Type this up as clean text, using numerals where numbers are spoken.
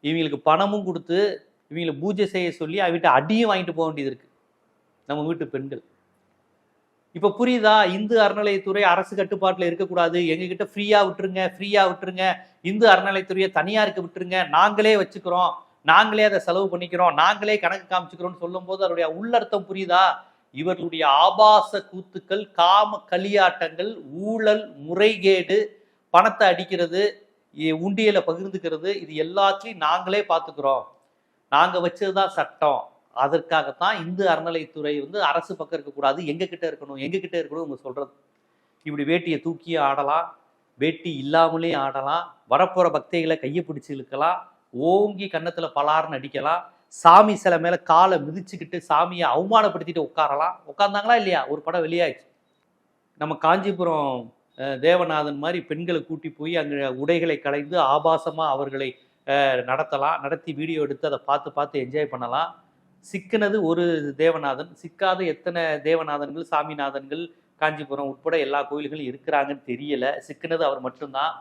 இவங்களுக்கு பணமும் கொடுத்து இவங்களை பூஜை செய்ய சொல்லி அவகிட்ட அடியும் வாங்கிட்டு போக வேண்டியது இருக்கு நம்ம வீட்டு பெண்கள். இப்ப புரியுதா? இந்து அறநிலையத்துறை அரசு கட்டுப்பாட்டுல இருக்கக்கூடாது, எங்ககிட்ட ஃப்ரீயா விட்டுருங்க, இந்து அறநிலையத்துறையை தனியாருக்கு விட்டுருங்க, நாங்களே வச்சுக்கிறோம், நாங்களே அதை செலவு பண்ணிக்கிறோம், நாங்களே கணக்கு காமிச்சுக்கிறோம்னு சொல்லும் போது அதனுடைய உள்ளர்த்தம் புரியுதா? இவர்களுடைய ஆபாச கூத்துக்கள், காம களியாட்டங்கள், ஊழல், முறைகேடு, பணத்தை அடிக்கிறது, உண்டியலை பகிர்ந்துக்கிறது, இது எல்லாத்தையும் நாங்களே பார்த்துக்கிறோம், நாங்க வச்சதுதான் சட்டம், அதற்காகத்தான் இந்து அறநிலைத்துறை அரசு பக்கம் இருக்கக்கூடாது, எங்க கிட்ட இருக்கணும் உங்க சொல்றது. இப்படி வேட்டியை தூக்கியே ஆடலாம், வேட்டி இல்லாமலே ஆடலாம், வரப்போற பக்தைகளை கையை பிடிச்சு இழுக்கலாம், ஓங்கி கன்னத்துல பலார்னு அடிக்கலாம், சாமி சிலை மேல காலை மிதிச்சுக்கிட்டு சாமியை அவமானப்படுத்திட்டு உட்காரலாம். உட்கார்ந்தாங்களா இல்லையா? ஒரு படம் வெளியாயிடுச்சு. நம்ம காஞ்சிபுரம் தேவநாதன் மாதிரி பெண்களை கூட்டி போய் அங்க உடைகளை களைந்து ஆபாசமா அவர்களை நடத்தலாம், நடத்தி வீடியோ எடுத்து அதை பார்த்து என்ஜாய் பண்ணலாம். சிக்கினது ஒரு தேவநாதன், சிக்காத எத்தனை தேவநாதன்கள், சாமிநாதன்கள் காஞ்சிபுரம் உட்பட எல்லா கோயில்களும் இருக்கிறாங்கன்னு தெரியல. சிக்கினது அவர் மட்டும்தான்.